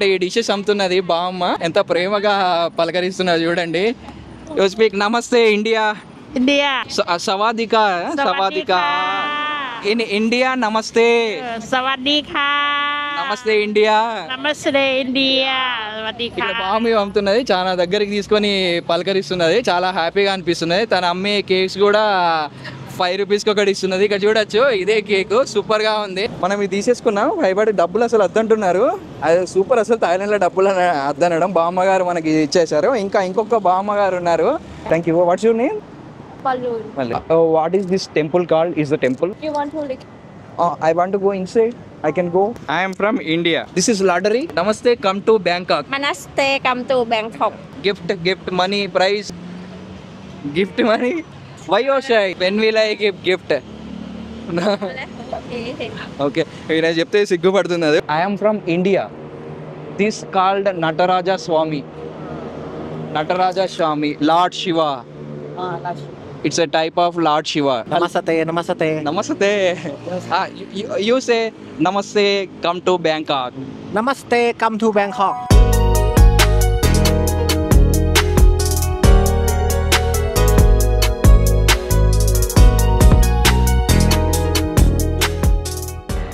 ఈ డిషెస్ అమ్ముతున్నది బామ్మ ఎంత ప్రేమగా పలకరిస్తున్నది చూడండి. యు స్పీక్ నమస్తే ఇండియా. ఇండియా సవాదికా సవాదికా ఇన్ ఇండియా నమస్తే. సవాదికా నమస్తే ఇండియా. నమస్తే ఇండియా. ఇక్కడ బామ్మ అమ్ముతున్నది, చాలా దగ్గరికి తీసుకొని పలకరిస్తున్నది, చాలా హ్యాపీగా అనిపిస్తున్నది. తన అమ్మే కేక్స్ కూడా 5 రూపీస్కి ఒకటి ఇస్తున్నది. ఇక్కడ చూడొచ్చు, ఇదే కేక్ సూపర్ గా ఉంది. మనం ఇది తీసేసుకున్నాం. భయపడి డబ్బులు అసలు వద్దంటున్నారు. అది సూపర్, అసలు థాయిలాండ్లో డబ్బులు వద్దనడం బామ్మ గారు మనకి ఇచ్చేసారు. ఇంకా ఇంకొక బామ్మ గారు ఉన్నారు. Thank you. Watts your name? What is this temple called? Is the temple? I want to go inside. I can go. I am from India. This is lottery. Namaste, come to Bangkok. Namaste, come to Bangkok. Gift, money, prize. Gift money. Why you shy? When will I give gift? Okay. నేను చెప్తే సిగ్గుపడుతున్నది. I am from India. This called Nataraja Swami. Nataraja Swami, Lord Shiva. It's a type of Lord Shiva. Namaste, namaste. Namaste. You say namaste, come to Bangkok. Namaste, come to Bangkok.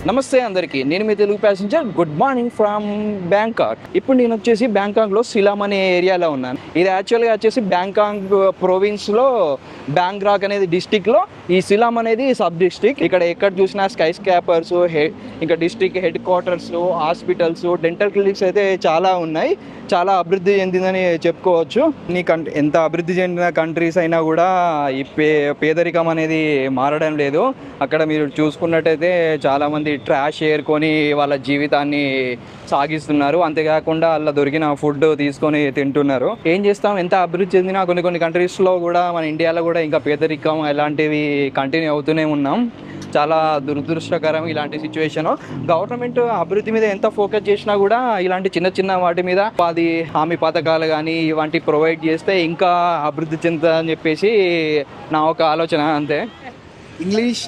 నమస్తే అందరికీ, నేను మీ Telugu passenger. Good morning from Bangkok. ఇప్పుడు నేను వచ్చేసి బ్యాంకాక్లో సిలామ్ అనే ఏరియాలో ఉన్నాను. ఇది యాక్చువల్గా వచ్చేసి బ్యాంకాక్ ప్రొవిన్స్లో బ్యాంగ్రాక్ అనేది డిస్టిక్లో ఈ సిలామ్ అనేది సబ్ డిస్టిక్. ఇక్కడ ఎక్కడ చూసినా స్కై స్కాపర్స్, ఇంకా district head quarters, hospitals, dental clinics అయితే చాలా ఉన్నాయి. చాలా అభివృద్ధి చెందిందని చెప్పుకోవచ్చు. ఎంత అభివృద్ధి చెందిన కంట్రీస్ అయినా కూడా ఈ పేదరికం అనేది మారడం లేదు. అక్కడ మీరు చూసుకున్నట్టయితే చాలామంది ట్రాష్ ఏరుకొని వాళ్ళ జీవితాన్ని సాగిస్తున్నారు. అంతేకాకుండా అలా దొరికిన ఫుడ్ తీసుకొని తింటున్నారు. ఏం చేస్తాం, ఎంత అభివృద్ధి చెందినా కొన్ని కంట్రీస్లో కూడా, మన ఇండియాలో కూడా ఇంకా పేదరికం ఇలాంటివి కంటిన్యూ అవుతూనే ఉన్నాం. చాలా దురదృష్టకరం ఇలాంటి సిచ్యువేషన్. గవర్నమెంట్ అభివృద్ధి మీద ఎంత ఫోకస్ చేసినా కూడా ఇలాంటి చిన్న వాటి మీద ఉపాధి హామీ పథకాలు కానీ ఇలాంటి ప్రొవైడ్ చేస్తే ఇంకా అభివృద్ధి చెందుతుందని చెప్పేసి నా ఒక ఆలోచన, అంతే. English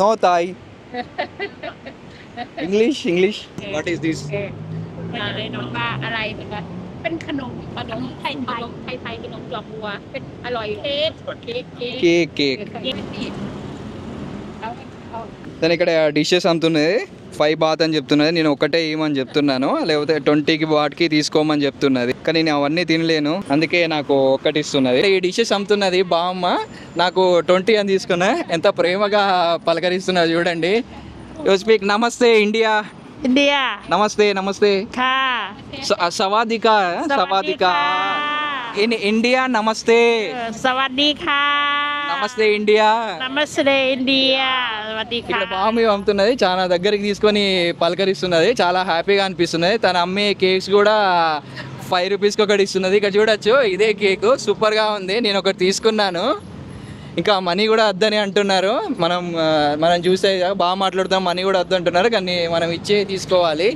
no Thai. English what is this? อะไรเป็นขนมไทยขนมดอกบัวเป็นอร่อยకేక్ దాని ఇక్కడ డిషెస్ అమ్ముతున్నది. 5 బాత్ అని చెప్తున్నది. నేను ఒకటే ఏమని చెప్తున్నాను, లేకపోతే 20 బాట్కి తీసుకోమని చెప్తున్నది. కానీ నేను అవన్నీ తినలేను, అందుకే నాకు ఒక్కటి ఇస్తున్నది. ఈ డిషెస్ అమ్ముతున్నది బామ్మ, నాకు 20 అని తీసుకున్నా. ఎంత ప్రేమగా పలకరిస్తున్నది చూడండి. యు స్పీక్ నమస్తే ఇండియా. ఇండియా నమస్తే కా సవాదికా ఇన్ ఇండియా నమస్తే. సవాదికా నమస్తే ఇండియా. నమస్తే ఇండియా. ఇక్కడ బామ్మ అమ్ముతున్నది, చాలా దగ్గరికి తీసుకొని పలకరిస్తున్నది, చాలా హ్యాపీగా అనిపిస్తున్నది. తన అమ్మే కేక్స్ కూడా 5 రూపీస్కి ఒకటి ఇస్తున్నది. ఇక్కడ చూడొచ్చు, ఇదే కేక్ సూపర్ గా ఉంది. నేను ఒకటి తీసుకున్నాను. ఇంకా మనీ కూడా వద్దని అంటున్నారు. మనం చూస్తే బాగా మాట్లాడుతాం, మనీ కూడా వద్దు అంటున్నారు, కానీ మనం ఇచ్చే తీసుకోవాలి.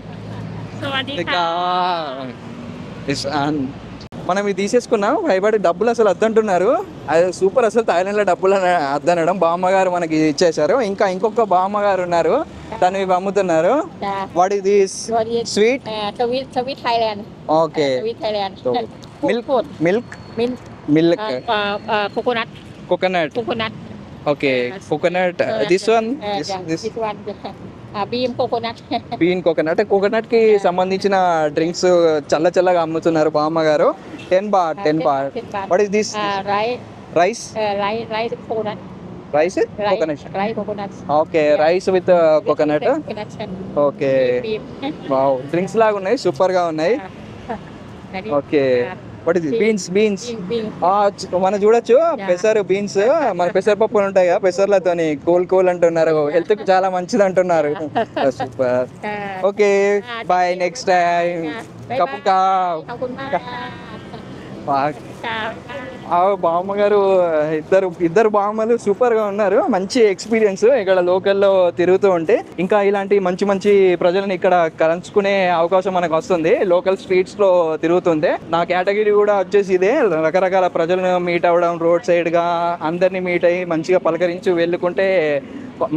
మనం ఇది తీసేసుకున్నాం. భయపడి డబ్బులు అసలు వద్దంటున్నారు. అది సూపర్, అసలు థాయిలాండ్లో డబ్బులు వద్దనడం బామ్మ గారు మనకి ఇచ్చేసారు. ఇంకా ఇంకొక బామ్మ గారు ఉన్నారు, తను ఇవి అమ్ముతున్నారు. What is this? Sweet Thailand. Okay. Milk coconut. Okay, coconut. This one bean coconut కి సంబంధించిన డ్రింక్స్ చల్లగా అమ్ముతున్నారు బామ్మ గారు. 10 baht. What is this? Rice coconut. Okay, rice with coconut. Okay, wow, drinks లాగా ఉన్నాయి, సూపర్ గా ఉన్నాయి. Okay, what is beans? మనం చూడొచ్చు బీన్స్, మన పెసరపప్పు ఉంటాయి కదా, పెసర్లతోని కూల్ అంటున్నారు. హెల్త్ కి చాలా మంచిది అంటున్నారు. Super. Okay, bye, next time. కప్పుకా బామ్మ గారు ఇద్దరు బామ్మలు సూపర్ గా ఉన్నారు. మంచి ఎక్స్పీరియన్స్ ఇక్కడ లోకల్లో తిరుగుతూ ఉంటే. ఇంకా ఇలాంటి మంచి ప్రజలను ఇక్కడ కలుసుకునే అవకాశం మనకు వస్తుంది లోకల్ స్ట్రీట్స్ లో తిరుగుతుంటే. నా కేటగిరీ కూడా వచ్చేసి ఇదే, రకరకాల ప్రజలను మీట్ అవ్వడం, రోడ్ సైడ్ గా అందరినీ మీట్ అయ్యి మంచిగా పలకరించి వెళ్ళుకుంటే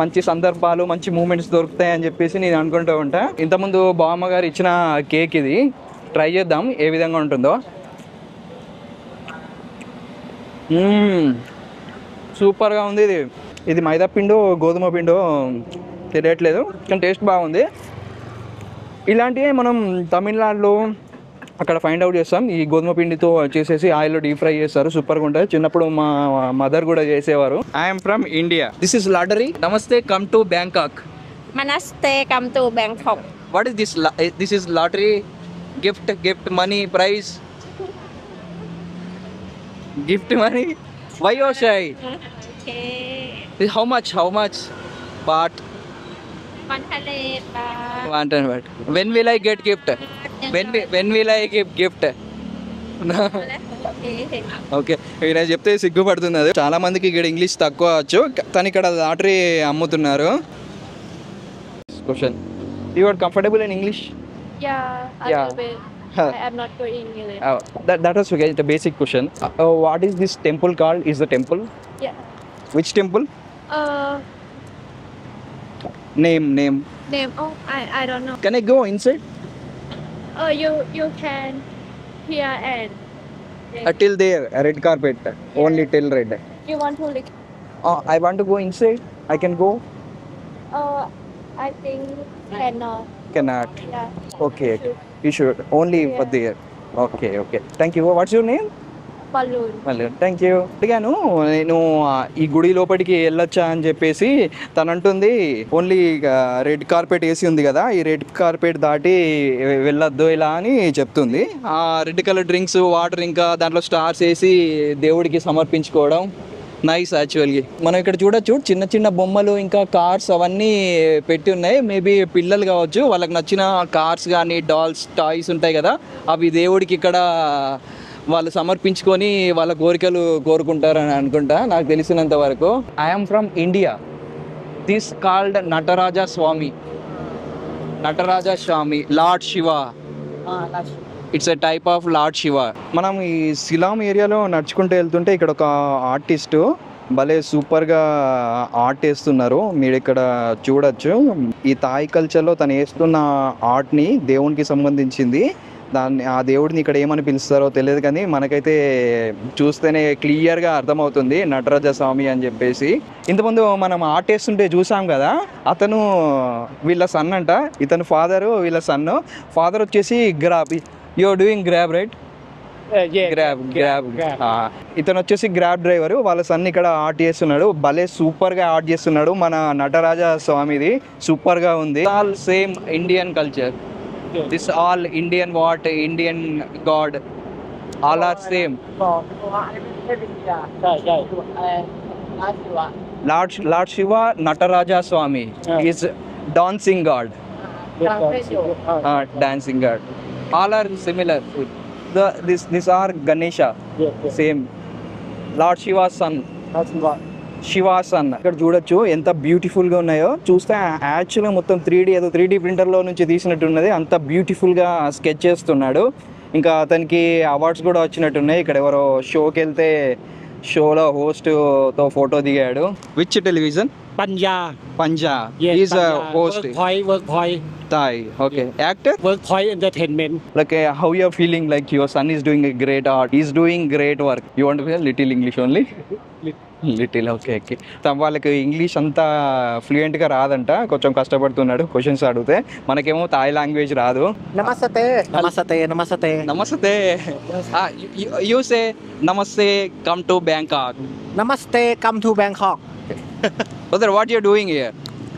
మంచి సందర్భాలు మంచి మూమెంట్స్ దొరుకుతాయి అని చెప్పేసి నేను అనుకుంటూ ఉంటా. ఇంతకుముందు బామ్మ గారు ఇచ్చిన కేక్ ఇది, ట్రై చేద్దాం ఏ విధంగా ఉంటుందో. సూపర్గా ఉంది. ఇది మైదా పిండో గోధుమ పిండో తెలియట్లేదు, కానీ టేస్ట్ బాగుంది. ఇలాంటివి మనం తమిళనాడులో అక్కడ ఫైండ్ అవుట్ చేస్తాం. ఈ గోధుమ పిండితో చేసేసి ఆయిల్లో డీప్ ఫ్రై చేస్తారు, సూపర్గా ఉంటుంది. చిన్నప్పుడు మా మదర్ కూడా చేసేవారు. I'm from India. This is lottery. Namaste, come to Bangkok. Namaste, come to Bangkok. What is this? This is lottery. Gift money prize. Gift money. Why you are shy? Okay. How much baht? 100 baht. 100 baht. When will I get gift? When will I give gift? Okay, ఈయన చెప్తే సిగ్గుపడుతుంది. అది చాలా మందికి ఇక్కడ English తక్కువ వచ్చు, తను ఇక్కడ లాటరీ అమ్ముతున్నారు. Question, you are comfortable in English? Yeah, a Yeah. little bit. I am not good in English. That was okay. The basic question. What is this temple called? Is the temple? Yeah. Which temple? Uh, Name. name. Oh, I don't know. Can I go inside? You can here and. Till there, red carpet. Only till red. You want to lick? I want to go inside. I can go. I think cannot. Cannot. Yeah. Okay. You should. Only for there. Okay. Thank you. What's your name? Balloon. Thank you. అడిగాను నేను ఈ గుడి లోపలికి వెళ్ళొచ్చా అని చెప్పేసి, తను అంటుంది ఓన్లీ రెడ్ కార్పెట్ వేసి ఉంది కదా, ఈ రెడ్ కార్పెట్ దాటి వెళ్ళొద్దు ఇలా అని చెప్తుంది. ఆ రెడ్ కలర్ డ్రింక్స్, వాటర్, ఇంకా దాంట్లో స్టార్స్ వేసి దేవుడికి సమర్పించుకోవడం నైస్. యాక్చువల్గా మనం ఇక్కడ చూడొచ్చు చిన్న చిన్న బొమ్మలు, ఇంకా కార్స్ అవన్నీ పెట్టి ఉన్నాయి. మేబీ పిల్లలు కావచ్చు, వాళ్ళకి నచ్చిన కార్స్ కానీ డాల్స్, టాయ్స్ ఉంటాయి కదా, అవి దేవుడికి ఇక్కడ వాళ్ళు సమర్పించుకొని వాళ్ళ కోరికలు కోరుకుంటారని అనుకుంటా, నాకు తెలిసినంత వరకు. I'm from India. This called Nataraja Swami. Lord Shiva. It's a type of Lord Shiva. మనం ఈ సిలాం ఏరియాలో నడుచుకుంటూ వెళ్తుంటే ఇక్కడ ఒక ఆర్టిస్టు భలే సూపర్గా ఆర్ట్ వేస్తున్నారు. మీరు ఇక్కడ చూడొచ్చు. ఈ థాయ్ కల్చర్లో తను వేస్తున్న ఆర్ట్ని దేవునికి సంబంధించింది. ఆ దేవుడిని ఇక్కడ ఏమని పిలుస్తారో తెలియదు, కానీ మనకైతే చూస్తేనే క్లియర్గా అర్థమవుతుంది నటరాజ స్వామి అని చెప్పేసి. ఇంతకుముందు మనం ఆర్ట్ వేస్తుంటే చూసాం కదా, అతను వీళ్ళ సన్ అంట. ఇతను ఫాదరు, వీళ్ళ సన్. ఫాదర్ వచ్చేసి Grab. You are doing Grab, right? Grab. ఇతను వచ్చేసి గ్రాబ్ డ్రైవర్. వాళ్ళ సన్ ఇక్కడ ఆర్ట్ చేస్తున్నాడు. భలే సూపర్గా ఆర్ట్ చేస్తున్నాడు. మన నటరాజ స్వామిది సూపర్గా ఉంది. All same Indian culture. This all Indian Indian God. All are same. Lord Shiva, Nataraja Swami is dancing God. Dancing God. All are similar. These are Ganesha. Same. Lord Shiva's son. She was అన్న. ఇక్కడ చూడొచ్చు ఎంత బ్యూటిఫుల్గా ఉన్నాయో. చూస్తే యాక్చువల్గా మొత్తం 3D ప్రింటర్లో నుంచి తీసినట్టున్నది. అంత బ్యూటిఫుల్గా స్కెచ్ చేస్తున్నాడు. ఇంకా అతనికి అవార్డ్స్ కూడా వచ్చినట్టున్నాయి. ఇక్కడ ఎవరో షోకి వెళ్తే షోలో హోస్ట్తో ఫోటో దిగాడు. Which television? పంజా. Is host. Workpoint. Thai. Okay. Actor? Workpoint Entertainment. Like how you are feeling? Like your son is doing a great art. He's doing great work. You want to say little English only? Little. Okay. వాళ్ళకి English అంతా ఫ్లూయెంట్గా రాదంట, కొంచెం కష్టపడుతున్నాడు questions అడిగితే. మనకేమో Thai language రాదు. నమస్తే. You say నమస్తే, come to Bangkok. Namaste, come to Bangkok. Brother, what you doing here?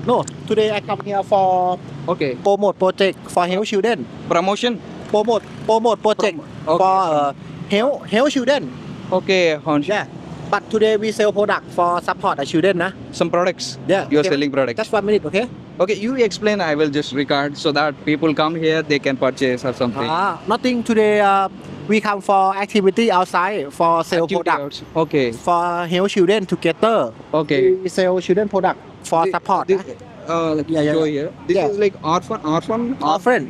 No, today I come here for Okay. promote project for health children. Promotion? Promote project Okay. for health children. Okay. Yeah. But today we sell product for support the children, nah. Some products? Yeah. You're okay. selling products? Just 1 minute, okay? Okay, you explain. I will just record so that people come here, they can purchase or something. Nothing today. We come for activity outside for sell product Okay. for health children together. Okay. We sell children product for support. Show here. This is like orphan. Orphan.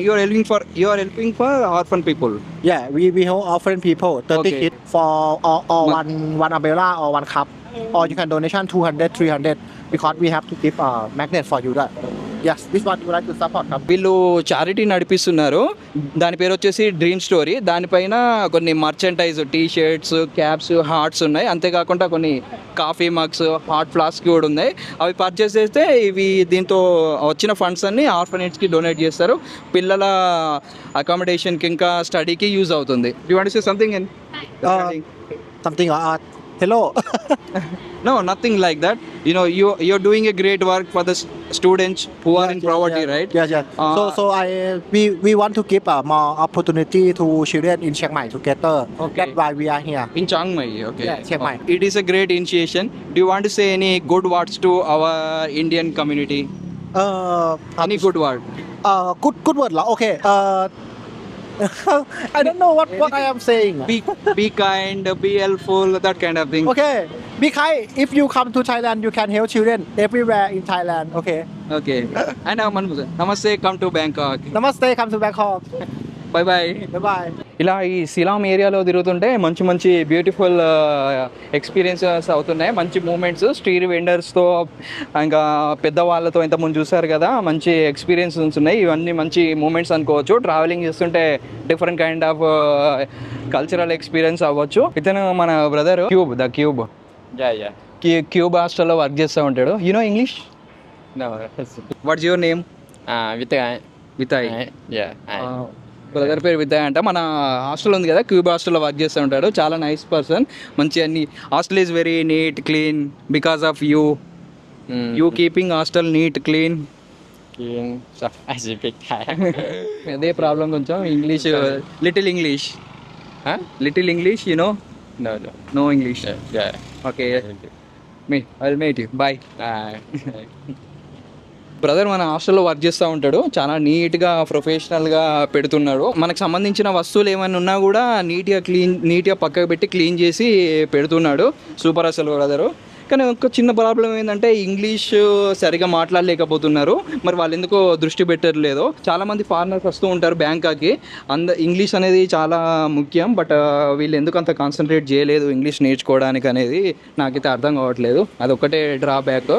You are helping for orphan people. Yeah, we help orphan people. 30 Okay. kids for or one umbrella or one cup. Or you can donation 200, 300. because we have to give magnet for you. That. Yes, this one you would like to support. వీళ్ళు charity నడిపిస్తున్నారు. దాని పేరు వచ్చేసి dream story. దానిపైన కొన్ని merchandise T shirts, caps, hearts ఉన్నాయి. అంతేకాకుండా కొన్ని కాఫీ మగ్స్, హాట్ ఫ్లాస్క్ కూడా ఉన్నాయి. అవి పర్చేస్ చేస్తే ఇవి దీంతో వచ్చిన ఫండ్స్ అన్ని ఆర్ఫనేజ్కి డొనేట్ చేస్తారు. పిల్లల అకామిడేషన్కి ఇంకా స్టడీకి యూజ్ అవుతుంది. You want to say something in Something. Hello. No, nothing like that. You know, you're doing a great work for the students who are in poverty, right? Yes, yes. So we want to give more opportunity to children in Chiang Mai together. Okay. That's why we are here. In Chiang Mai, okay. Yeah, Chiang Mai. It is a great initiation. Do you want to say any good words to our Indian community? Any good word? Good word lah. Okay. I don't know what I am saying. Be kind, be helpful, that kind of thing. Okay. Be kind. If you come to Thailand, you can help children everywhere in Thailand. Okay. Okay. And namaste, come to Bangkok. Namaste. Come to Bangkok. Bye bye. Bye bye. ఇలా ఈ సిలాం ఏరియాలో తిరుగుతుంటే మంచి మంచి beautiful experiences అవుతున్నాయి. మంచి moments street వెండర్స్తో ఇంకా పెద్దవాళ్ళతో ఇంతకుముందు చూసారు కదా, మంచి ఎక్స్పీరియన్సెస్ ఉన్నాయి. ఇవన్నీ మంచి మూమెంట్స్ అనుకోవచ్చు. ట్రావెలింగ్ చేస్తుంటే different kind of cultural experience అవ్వచ్చు. ఇతను మన బ్రదర్ ద క్యూబ్ క్యూబ్ హాస్టల్లో వర్క్ చేస్తూ ఉంటాడు. You know English? No. What's your name? వితాయ్. బ్రదర్ పేరు విద్య అంట. మన హాస్టల్ ఉంది కదా, క్యూబ్ హాస్టల్లో వర్క్ చేస్తూ ఉంటాడు. చాలా నైస్ పర్సన్. మంచి అన్ని hostel is very neat, clean because of you keeping hostel neat, clean. I speak Thai. అదే ప్రాబ్లం కొంచెం. English little English you know? No English. Yeah. Okay, I will meet you. Bye. Brother మన హాస్టల్లో work చేస్తూ ఉంటాడు. చాలా నీట్గా ప్రొఫెషనల్గా పెడుతున్నాడు. మనకు సంబంధించిన వస్తువులు ఏమైనా ఉన్నా కూడా నీట్గా పక్కకు పెట్టి క్లీన్ చేసి పెడుతున్నాడు. సూపర్ అసలు బ్రదరు. కానీ ఒక చిన్న ప్రాబ్లం ఏంటంటే ఇంగ్లీష్ సరిగా మాట్లాడలేకపోతున్నారు. మరి వాళ్ళు ఎందుకో దృష్టి పెట్టట్లేదు. చాలామంది ఫారినర్స్ వస్తూ ఉంటారు బ్యాంకాక్కి. ఇంగ్లీష్ అనేది చాలా ముఖ్యం. బట్ వీళ్ళు ఎందుకు అంత కాన్సన్ట్రేట్ చేయలేదు ఇంగ్లీష్ నేర్చుకోవడానికి అనేది నాకైతే అర్థం కావట్లేదు. అదొక్కటే డ్రాబ్యాక్.